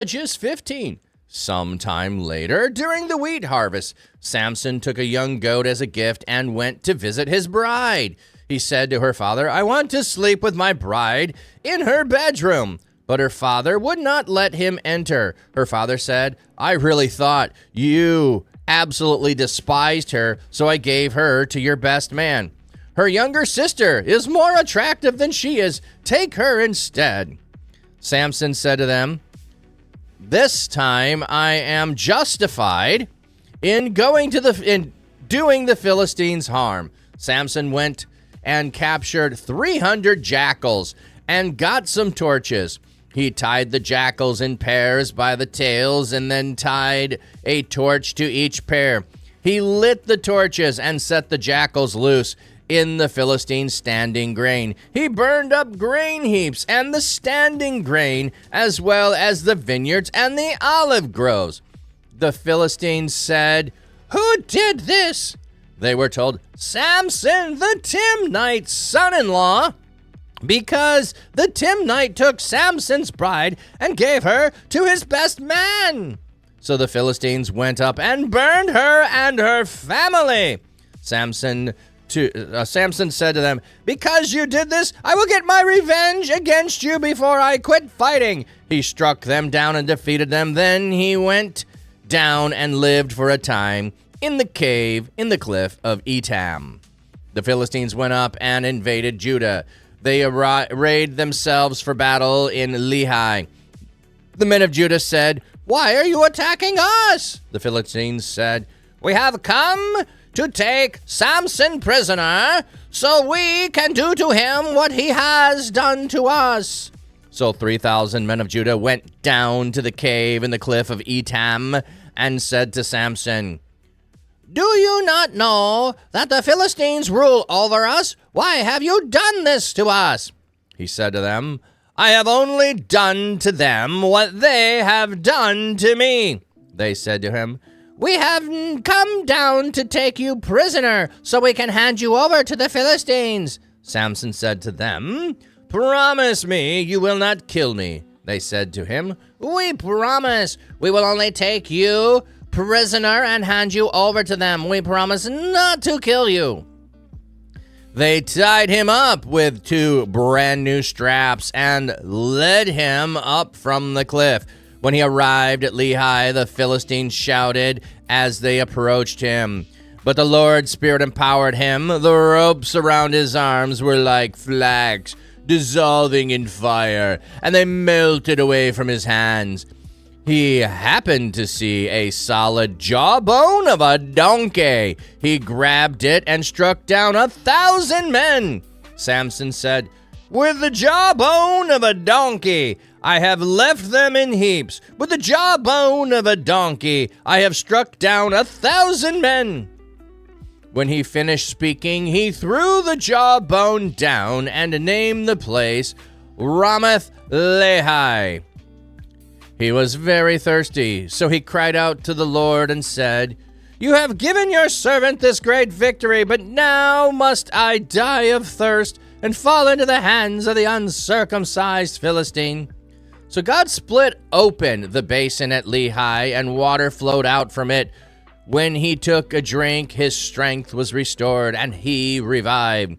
Judges 15. Sometime later, during the wheat harvest, Samson took a young goat as a gift and went to visit his bride. He said to her father, "I want to sleep with my bride in her bedroom." But her father would not let him enter. Her father said, "I really thought you absolutely despised her, so I gave her to your best man. Her younger sister is more attractive than she is. Take her instead." Samson said to them, "This time I am justified in doing the Philistines harm." Samson went and captured 300 jackals and got some torches. He tied the jackals in pairs by the tails and then tied a torch to each pair. He lit the torches and set the jackals loose in the Philistine standing grain. He burned up grain heaps and the standing grain, as well as the vineyards and the olive groves. The Philistines said, "Who did this?" They were told, "Samson, the Timnite's son-in-law, because the Timnite took Samson's bride and gave her to his best man." So the Philistines went up and burned her and her family. Samson said to them, "Because you did this, I will get my revenge against you before I quit fighting." He struck them down and defeated them. Then he went down and lived for a time in the cave in the cliff of Etam. The Philistines went up and invaded Judah. They arrayed themselves for battle in Lehi. The men of Judah said, "Why are you attacking us?" The Philistines said, "We have come to take Samson prisoner, so we can do to him what he has done to us." So 3,000 men of Judah went down to the cave in the cliff of Etam and said to Samson, "Do you not know that the Philistines rule over us? Why have you done this to us?" He said to them, "I have only done to them what they have done to me." They said to him, "We have come down to take you prisoner so we can hand you over to the Philistines." Samson said to them, "Promise me you will not kill me." They said to him, "We promise. We will only take you prisoner and hand you over to them. We promise not to kill you." They tied him up with 2 brand new straps and led him up from the cliff. When he arrived at Lehi, the Philistines shouted as they approached him. But the Lord's Spirit empowered him. The ropes around his arms were like flax, dissolving in fire, and they melted away from his hands. He happened to see a solid jawbone of a donkey. He grabbed it and struck down 1,000 men. Samson said, "With the jawbone of a donkey, I have left them in heaps. With the jawbone of a donkey, I have struck down 1,000 men." When he finished speaking, he threw the jawbone down and named the place Ramath Lehi. He was very thirsty, so he cried out to the Lord and said, "You have given your servant this great victory, but now must I die of thirst and fall into the hands of the uncircumcised Philistine." So God split open the basin at Lehi, and water flowed out from it. When he took a drink, his strength was restored, and he revived.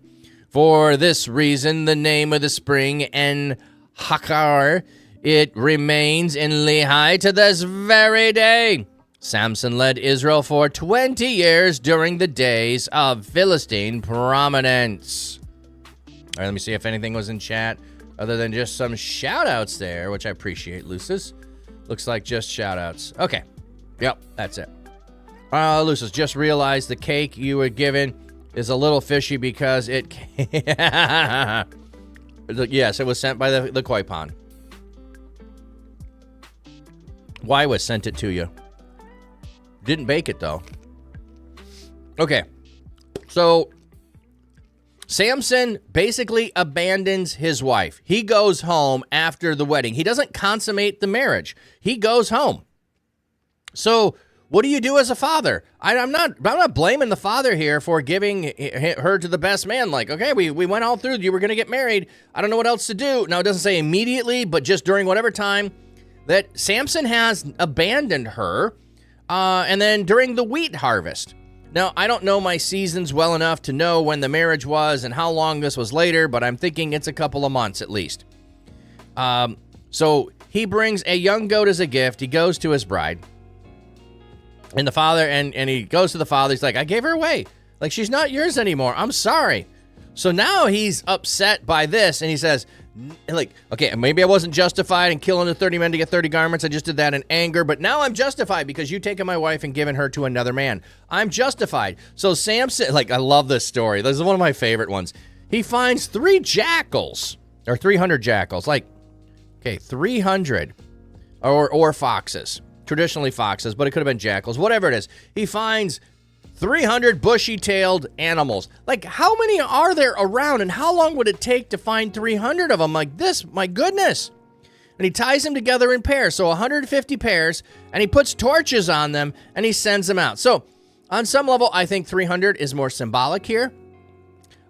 For this reason, the name of the spring, En-Hakar, it remains in Lehi to this very day. Samson led Israel for 20 years during the days of Philistine prominence. All right, let me see if anything was in chat other than just some shout-outs there, which I appreciate, Lucis. Looks like just shout-outs. Okay. Yep, that's it. Lucis, just realized the cake you were given is a little fishy because it... Yes, it was sent by the koi pond. Why was sent it to you? Didn't bake it, though. Okay. So, Samson basically abandons his wife. He goes home after the wedding. He doesn't consummate the marriage. He goes home. So, what do you do as a father? I'm not blaming the father here for giving her to the best man. Like, okay, we went all through. You were going to get married. I don't know what else to do. Now, it doesn't say immediately, but just during whatever time that Samson has abandoned her, and then during the wheat harvest. Now, I don't know my seasons well enough to know when the marriage was and how long this was later, but I'm thinking it's a couple of months at least. So he brings a young goat as a gift. He goes to his bride. And the father, and he goes to the father. He's like, I gave her away. Like, she's not yours anymore. I'm sorry. So now he's upset by this, and he says, like, okay, maybe I wasn't justified in killing the 30 men to get 30 garments. I just did that in anger, but now I'm justified because you've taken my wife and given her to another man. I'm justified. So Samson, like, I love this story. This is one of my favorite ones. He finds 300 jackals, like, okay, 300, or foxes, traditionally foxes, but it could have been jackals, whatever it is. He finds 300 bushy-tailed animals. Like, how many are there around, and how long would it take to find 300 of them like this? My goodness. And he ties them together in pairs, so 150 pairs, and he puts torches on them, and he sends them out. So, on some level, I think 300 is more symbolic here.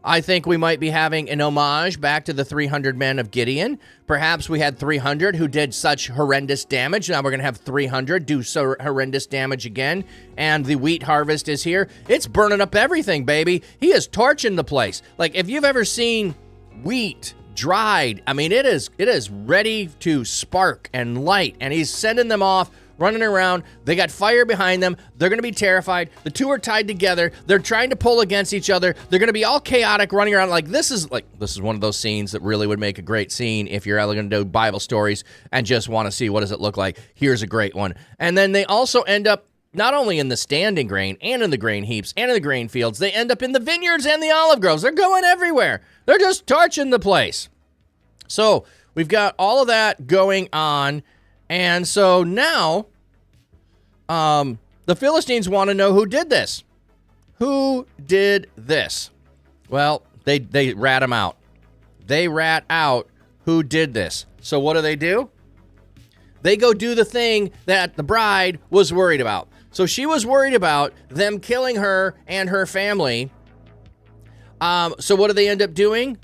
I think we might be having an homage back to the 300 men of Gideon. Perhaps we had 300 who did such horrendous damage. Now we're going to have 300 do so horrendous damage again. And the wheat harvest is here. It's burning up everything, baby. He is torching the place. Like, if you've ever seen wheat dried, I mean, it is ready to spark and light. And he's sending them off, running around. They got fire behind them. They're going to be terrified. The two are tied together. They're trying to pull against each other. They're going to be all chaotic, running around. This is one of those scenes that really would make a great scene if you're going to do Bible stories and just want to see what does it look like. Here's a great one. And then they also end up not only in the standing grain and in the grain heaps and in the grain fields, they end up in the vineyards and the olive groves. They're going everywhere. They're just torching the place. So we've got all of that going on. And so now, the Philistines want to know who did this. Who did this? Well, they rat him out. They rat out who did this. So what do? They go do the thing that the bride was worried about. So she was worried about them killing her and her family. So what do they end up doing?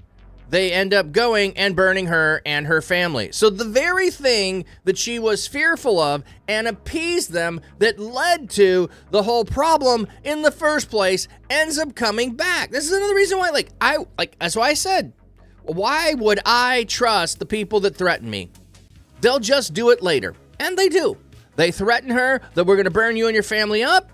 They end up going and burning her and her family. So the very thing that she was fearful of and appeased them that led to the whole problem in the first place ends up coming back. This is another reason why, that's why I said, why would I trust the people that threaten me? They'll just do it later. And they do. They threaten her that we're going to burn you and your family up.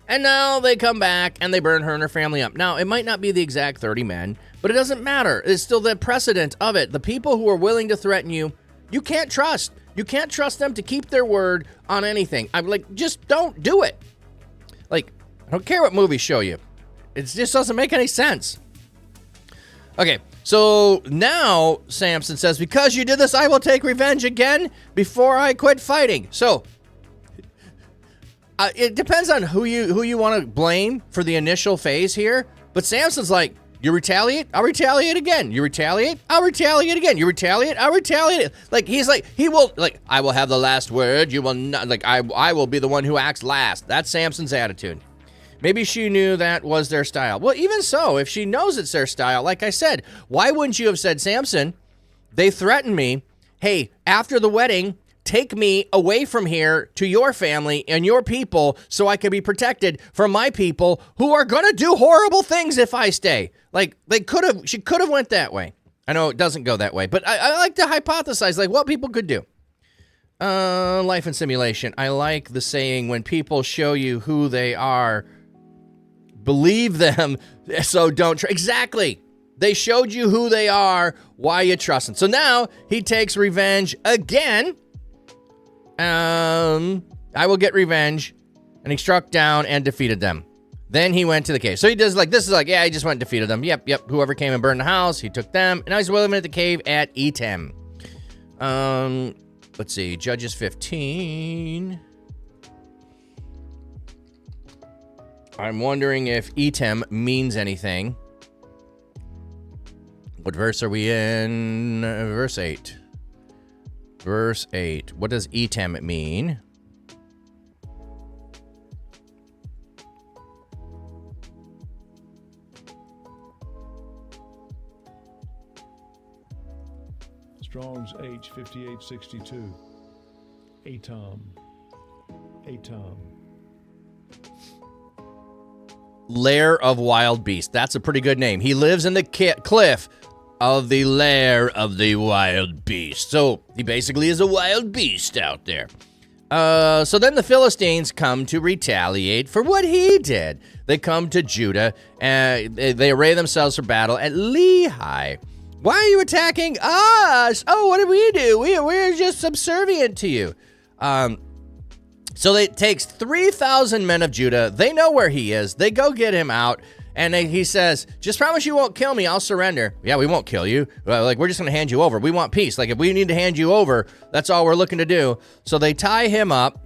And now they come back and they burn her and her family up. Now, it might not be the exact 30 men, but it doesn't matter. It's still the precedent of it. The people who are willing to threaten you, you can't trust. You can't trust them to keep their word on anything. I'm like, just don't do it. Like, I don't care what movies show you. It just doesn't make any sense. Okay, so now Samson says, because you did this, I will take revenge again before I quit fighting. So it depends on who you want to blame for the initial phase here. But Samson's like, you retaliate, I'll retaliate again. You retaliate, I'll retaliate again. You retaliate, I'll retaliate. Like, he's like, I will have the last word. You will not, I will be the one who acts last. That's Samson's attitude. Maybe she knew that was their style. Well, even so, if she knows it's their style, like I said, why wouldn't you have said, Samson, they threatened me. Hey, after the wedding, take me away from here to your family and your people so I can be protected from my people who are going to do horrible things if I stay. Like, she could have went that way. I know it doesn't go that way, but I like to hypothesize, like, what people could do. Life and simulation. I like the saying, when people show you who they are, believe them, so don't exactly. They showed you who they are. Why you trusting? So now he takes revenge again. I will get revenge. And he struck down and defeated them. Then he went to the cave. So he does yeah, he just went and defeated them. Yep. Whoever came and burned the house, he took them. And now he's living at the cave at Etam. Let's see, Judges 15. I'm wondering if Etam means anything. What verse are we in? Verse 8. Verse 8. What does Etam mean? Strong's H 5862. Atom. Lair of wild beast. That's a pretty good name. He lives in the cliff of the lair of the wild beast. So he basically is a wild beast out there. So then the Philistines come to retaliate for what he did. They come to Judah and they array themselves for battle at Lehi. Why are you attacking us? Oh, what did we do? We're just subservient to you. So it takes 3,000 men of Judah. They know where he is. They go get him out. And he says, just promise you won't kill me. I'll surrender. Yeah, we won't kill you. We're just going to hand you over. We want peace. If we need to hand you over, that's all we're looking to do. So they tie him up.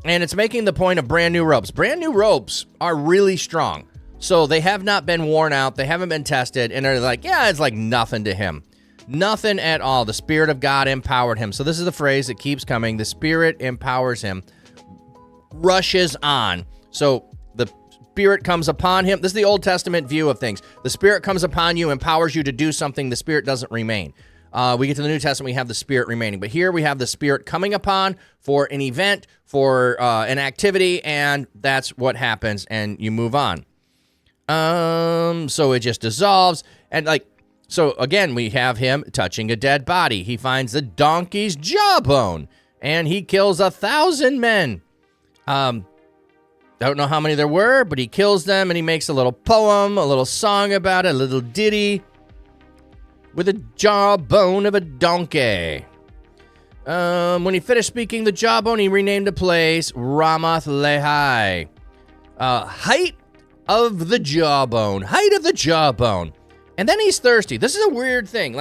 And it's making the point of brand new ropes. Brand new ropes are really strong. So they have not been worn out. They haven't been tested. And they're like, yeah, it's like nothing to him. Nothing at all. The Spirit of God empowered him. So this is the phrase that keeps coming. The Spirit empowers him. Rushes on. So the Spirit comes upon him. This is the Old Testament view of things. The Spirit comes upon you, empowers you to do something. The Spirit doesn't remain. We get to the New Testament, we have the Spirit remaining. But here we have the Spirit coming upon for an event, for an activity, and that's what happens, and you move on. So it just dissolves. And so again, we have him touching a dead body. He finds the donkey's jawbone, and he kills 1,000 men. Don't know how many there were, but he kills them, and he makes a little poem, a little song about it, a little ditty with a jawbone of a donkey. When he finished speaking the jawbone, he renamed the place Ramath Lehi. Height of the jawbone. Height of the jawbone. And then he's thirsty. This is a weird thing.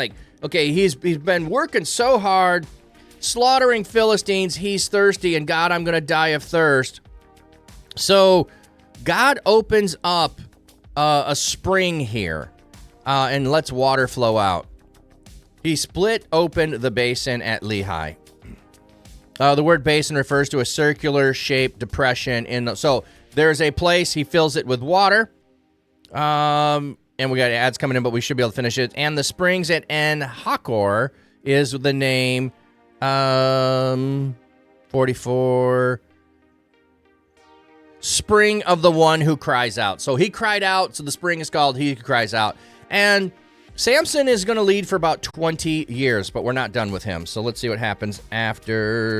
He's been working so hard, slaughtering Philistines. He's thirsty, and God, I'm going to die of thirst. So God opens up a spring here and lets water flow out. He split open the basin at Lehi. The word basin refers to a circular shaped depression. So there's a place, he fills it with water. And we got ads coming in, but we should be able to finish it. And the springs at En Hakor is the name 44. Spring of the One Who Cries Out. So he cried out, so the spring is called He Who Cries Out. And Samson is going to lead for about 20 years, but we're not done with him. So let's see what happens after